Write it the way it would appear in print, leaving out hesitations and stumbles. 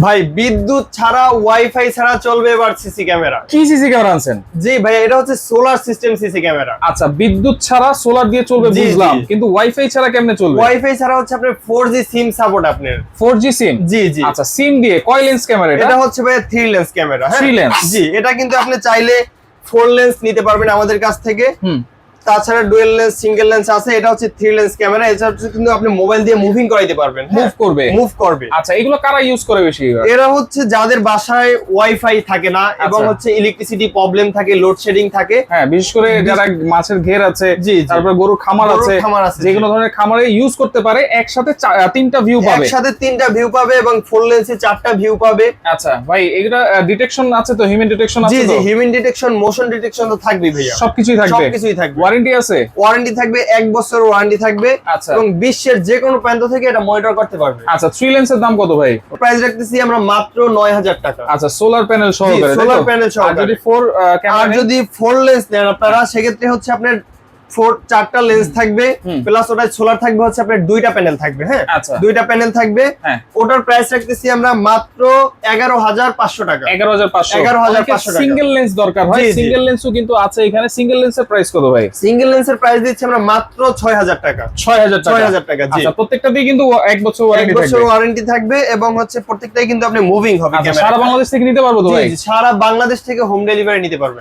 ভাই বিদ্যুৎ ছাড়া ওয়াইফাই ছাড়া চলবে এবার সিসি ক্যামেরা। কি সিসি ক্যামেরা আনছেন? জি ভাই, এটা হচ্ছে সোলার সিস্টেম সিসি ক্যামেরা। আচ্ছা, বিদ্যুৎ ছাড়া সোলার দিয়ে চলবে জি, বুঝলাম, জি। কিন্তু ওয়াইফাই ছাড়া কেমনে চলবে? ওয়াইফাই ছাড়া হচ্ছে আপনার 4G সিম সাপোর্ট আপনার। 4G সিম? জি জি। আচ্ছা, সিম দিয়ে কয় লেন্স ক্যামেরা এটা এটা? হচ্ছে ভাই 3 লেন্স ক্যামেরা। 3 লেন্স? জি, এটা কিন্তু আপনি চাইলে 4 লেন্স নিতে পারবেন আমাদের কাছ থেকে। তাছাড়া ডুয়াল লেন্স, সিঙ্গেল লেন্স আছে। এটা হচ্ছে 3 লেন্স ক্যামেরা। এটা হচ্ছে কিন্তু আপনি মোবাইল দিয়ে মুভিং করাইতে পারবেন। মুভ করবে? মুভ করবে। আচ্ছা, এগুলো কারা ইউজ করে বেশি? এরা হচ্ছে যাদের বাসায় ওয়াইফাই থাকে না এবং আচ্ছা। হচ্ছে ইলেকট্রিসিটি প্রবলেম থাকে, লোডশেডিং থাকে। হ্যাঁ, বিশেষ করে যারা মাছের ঘের আছে, জি, জি। তারপর গরুর খামার গরুর আছে, খামার আছে, যেগুলো জি। ধরনের খামারে ইউজ করতে পারে, একসাথে 3টা ভিউ পাবে। একসাথে 3টা ভিউ পাবে এবং 4 লেন্সে 4টা ভিউ পাবে। আচ্ছা ভাই, এগুলা ডিটেকশন আছে তো? হিউম্যান ডিটেকশন জি আছে তো? জি, হিউম্যান ডিটেকশন, মোশন ডিটেকশন তো থাকবেই ভাইয়া। সবকিছুই থাকবে? সবকিছুই থাকবে। ওয়ারেন্টি আছে? ওয়ারেন্টি থাকবে, 1 বছর ওয়ারেন্টি থাকবে। আচ্ছা। এবং বিশ্বের যে কোনো প্রান্ত থেকে এটা মনিটর করতে পারবে। আচ্ছা, 3 লেন্সের দাম কত ভাই? প্রাইস রাখতেছি আমরা মাত্র 9000 টাকা। আচ্ছা, সোলার প্যানেল সহকারে? সোলার প্যানেল আর সহকারে। যদি 4 আর ক্যামেরা, যদি 4 লেন্স নেন আপনারা, সেক্ষেত্রে হচ্ছে আপনার 4টা লেন্স থাকবে, প্লাস ওটা সোলার থাকবে হচ্ছে আপনার 2টা প্যানেল থাকবে। হ্যাঁ, আচ্ছা। 2টা প্যানেল থাকবে। হ্যাঁ। ওটার প্রাইস রাখতেছি আমরা মাত্র 11500 টাকা। 11500? 11500 টাকা। সিঙ্গেল লেন্স দরকার হয়, জি, জি। সিঙ্গেল লেন্সও কিন্তু আছে এখানে। সিঙ্গেল লেন্সের প্রাইস কত ভাই? সিঙ্গেল লেন্সের প্রাইস দিচ্ছি আমরা মাত্র 6000 টাকা। 6000 টাকা? 6000 টাকা, জি। আচ্ছা, প্রত্যেকটাতেই কিন্তু 1 বছর 1 ওয়ারেন্টি বছর থাকবে? ওয়ারেন্টি থাকবে এবং হচ্ছে প্রত্যেকটাই কিন্তু আপনি মুভিং হবে আচ্ছা, ক্যামেরা। সারা বাংলাদেশ থেকে নিতে পারবো তো জি, ভাই? জি, সারা বাংলাদেশ থেকে হোম ডেলিভারি নিতে পারবেন।